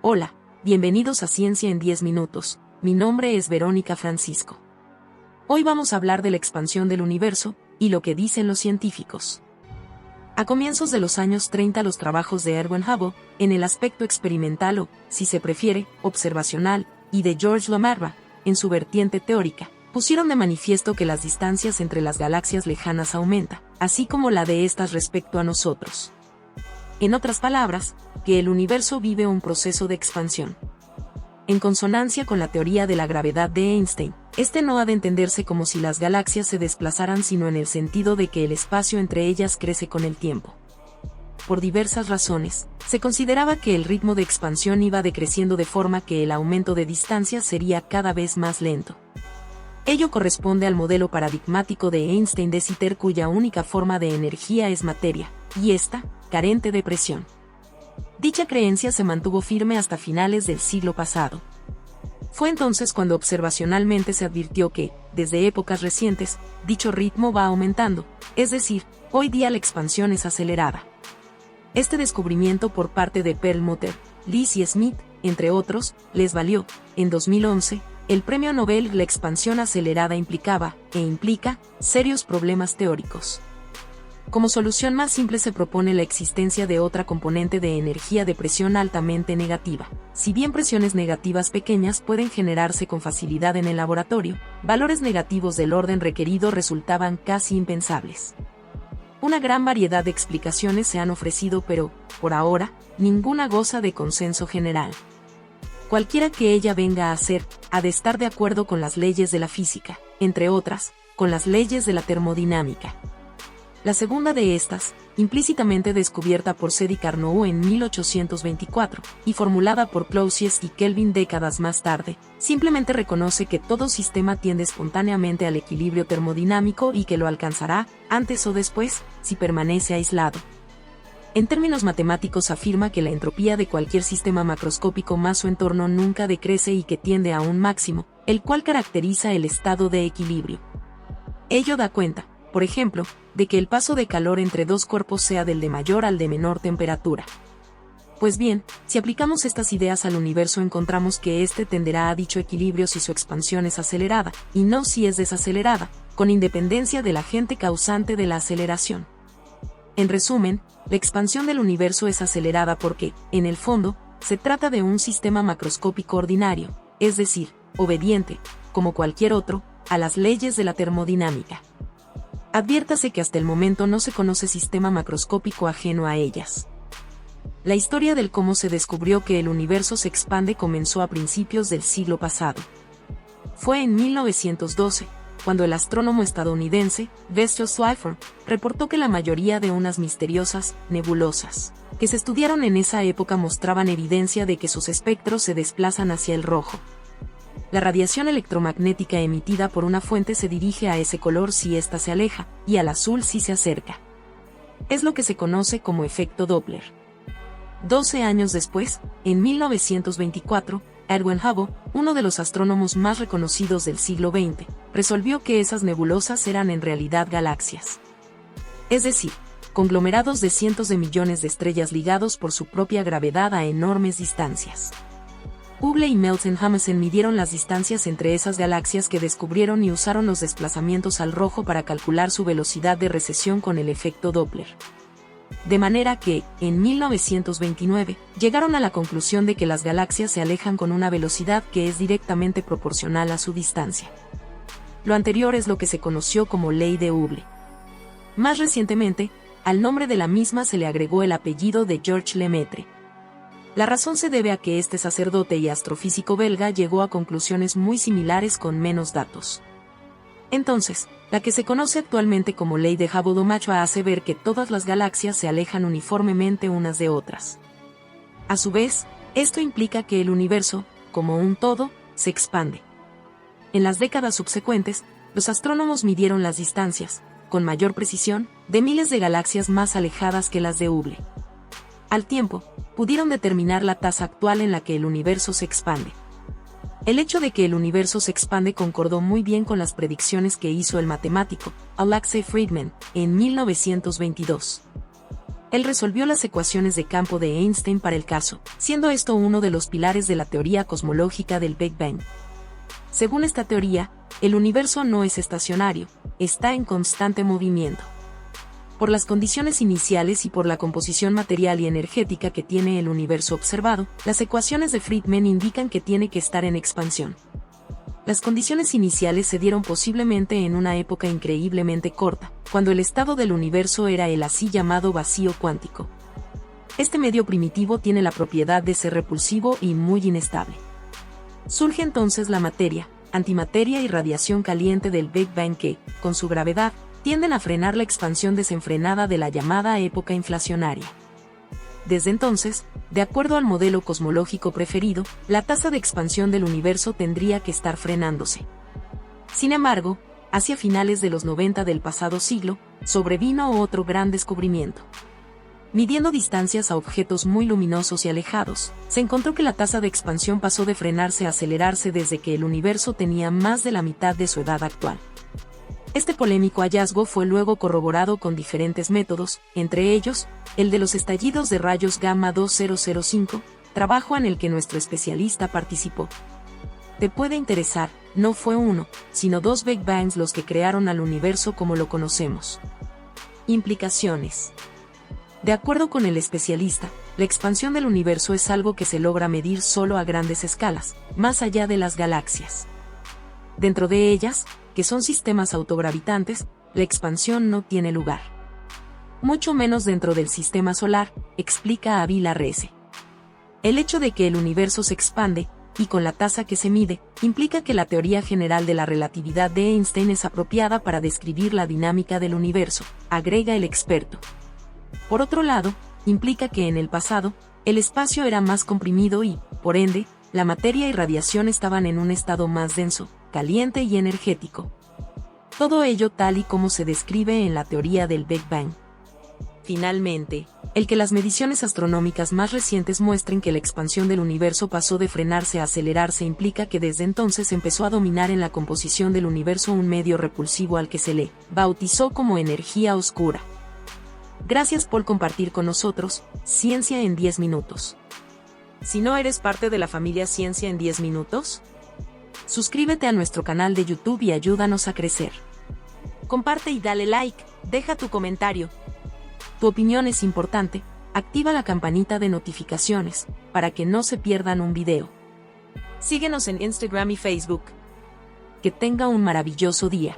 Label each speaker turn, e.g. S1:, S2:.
S1: Hola, bienvenidos a Ciencia en 10 minutos. Mi nombre es Verónica Francisco. Hoy vamos a hablar de la expansión del universo y lo que dicen los científicos. A comienzos de los años 30 los trabajos de Edwin Hubble, en el aspecto experimental o, si se prefiere, observacional, y de George Lemaître, en su vertiente teórica, pusieron de manifiesto que las distancias entre las galaxias lejanas aumenta, así como la de estas respecto a nosotros. En otras palabras, que el universo vive un proceso de expansión. En consonancia con la teoría de la gravedad de Einstein, este no ha de entenderse como si las galaxias se desplazaran, sino en el sentido de que el espacio entre ellas crece con el tiempo. Por diversas razones, se consideraba que el ritmo de expansión iba decreciendo de forma que el aumento de distancia sería cada vez más lento. Ello corresponde al modelo paradigmático de Einstein de Sitter, cuya única forma de energía es materia, y esta, carente de presión. Dicha creencia se mantuvo firme hasta finales del siglo pasado. Fue entonces cuando observacionalmente se advirtió que, desde épocas recientes, dicho ritmo va aumentando, es decir, hoy día la expansión es acelerada. Este descubrimiento por parte de Perlmutter, Liss y Smith, entre otros, les valió, en 2011, el premio Nobel. La expansión acelerada implicaba, e implica, serios problemas teóricos. Como solución más simple se propone la existencia de otra componente de energía de presión altamente negativa. Si bien presiones negativas pequeñas pueden generarse con facilidad en el laboratorio, valores negativos del orden requerido resultaban casi impensables. Una gran variedad de explicaciones se han ofrecido, pero, por ahora, ninguna goza de consenso general. Cualquiera que ella venga a ser, ha de estar de acuerdo con las leyes de la física, entre otras, con las leyes de la termodinámica. La segunda de estas, implícitamente descubierta por Sadi Carnot en 1824, y formulada por Clausius y Kelvin décadas más tarde, simplemente reconoce que todo sistema tiende espontáneamente al equilibrio termodinámico y que lo alcanzará, antes o después, si permanece aislado. En términos matemáticos afirma que la entropía de cualquier sistema macroscópico más su entorno nunca decrece y que tiende a un máximo, el cual caracteriza el estado de equilibrio. Ello da cuenta, por ejemplo, de que el paso de calor entre dos cuerpos sea del de mayor al de menor temperatura. Pues bien, si aplicamos estas ideas al universo encontramos que éste tenderá a dicho equilibrio si su expansión es acelerada, y no si es desacelerada, con independencia del agente causante de la aceleración. En resumen, la expansión del universo es acelerada porque, en el fondo, se trata de un sistema macroscópico ordinario, es decir, obediente, como cualquier otro, a las leyes de la termodinámica. Adviértase que hasta el momento no se conoce sistema macroscópico ajeno a ellas. La historia del cómo se descubrió que el universo se expande comenzó a principios del siglo pasado. Fue en 1912, cuando el astrónomo estadounidense, Vessel Schleifer, reportó que la mayoría de unas misteriosas nebulosas que se estudiaron en esa época mostraban evidencia de que sus espectros se desplazan hacia el rojo. La radiación electromagnética emitida por una fuente se dirige a ese color si ésta se aleja, y al azul si se acerca. Es lo que se conoce como efecto Doppler. 12 años después, en 1924, Edwin Hubble, uno de los astrónomos más reconocidos del siglo XX, resolvió que esas nebulosas eran en realidad galaxias. Es decir, conglomerados de cientos de millones de estrellas ligados por su propia gravedad a enormes distancias. Hubble y Melton-Hammersen midieron las distancias entre esas galaxias que descubrieron y usaron los desplazamientos al rojo para calcular su velocidad de recesión con el efecto Doppler. De manera que, en 1929, llegaron a la conclusión de que las galaxias se alejan con una velocidad que es directamente proporcional a su distancia. Lo anterior es lo que se conoció como ley de Hubble. Más recientemente, al nombre de la misma se le agregó el apellido de George Lemaitre. La razón se debe a que este sacerdote y astrofísico belga llegó a conclusiones muy similares con menos datos. Entonces, la que se conoce actualmente como ley de Hubble-Lemaitre hace ver que todas las galaxias se alejan uniformemente unas de otras. A su vez, esto implica que el universo, como un todo, se expande. En las décadas subsecuentes, los astrónomos midieron las distancias, con mayor precisión, de miles de galaxias más alejadas que las de Hubble. Al tiempo, pudieron determinar la tasa actual en la que el universo se expande. El hecho de que el universo se expande concordó muy bien con las predicciones que hizo el matemático Alexei Friedman en 1922. Él resolvió las ecuaciones de campo de Einstein para el caso, siendo esto uno de los pilares de la teoría cosmológica del Big Bang. Según esta teoría, el universo no es estacionario, está en constante movimiento. Por las condiciones iniciales y por la composición material y energética que tiene el universo observado, las ecuaciones de Friedman indican que tiene que estar en expansión. Las condiciones iniciales se dieron posiblemente en una época increíblemente corta, cuando el estado del universo era el así llamado vacío cuántico. Este medio primitivo tiene la propiedad de ser repulsivo y muy inestable. Surge entonces la materia, antimateria y radiación caliente del Big Bang que, con su gravedad, tienden a frenar la expansión desenfrenada de la llamada época inflacionaria. Desde entonces, de acuerdo al modelo cosmológico preferido, la tasa de expansión del universo tendría que estar frenándose. Sin embargo, hacia finales de los 90 del pasado siglo, sobrevino otro gran descubrimiento. Midiendo distancias a objetos muy luminosos y alejados, se encontró que la tasa de expansión pasó de frenarse a acelerarse desde que el universo tenía más de la mitad de su edad actual. Este polémico hallazgo fue luego corroborado con diferentes métodos, entre ellos, el de los estallidos de rayos gamma 2005, trabajo en el que nuestro especialista participó. Te puede interesar, no fue uno, sino dos Big Bangs los que crearon al universo como lo conocemos. Implicaciones. De acuerdo con el especialista, la expansión del universo es algo que se logra medir solo a grandes escalas, más allá de las galaxias. Dentro de ellas, que son sistemas autogravitantes, la expansión no tiene lugar. Mucho menos dentro del sistema solar, explica Avila Reze. El hecho de que el universo se expande, y con la tasa que se mide, implica que la teoría general de la relatividad de Einstein es apropiada para describir la dinámica del universo, agrega el experto. Por otro lado, implica que en el pasado, el espacio era más comprimido y, por ende, la materia y radiación estaban en un estado más denso, caliente y energético. Todo ello tal y como se describe en la teoría del Big Bang. Finalmente, el que las mediciones astronómicas más recientes muestren que la expansión del universo pasó de frenarse a acelerarse implica que desde entonces empezó a dominar en la composición del universo un medio repulsivo al que se le bautizó como energía oscura. Gracias por compartir con nosotros Ciencia en 10 minutos. Si no eres parte de la familia Ciencia en 10 minutos, suscríbete a nuestro canal de YouTube y ayúdanos a crecer. Comparte y dale like, deja tu comentario. Tu opinión es importante, activa la campanita de notificaciones, para que no se pierdan un video. Síguenos en Instagram y Facebook. Que tenga un maravilloso día.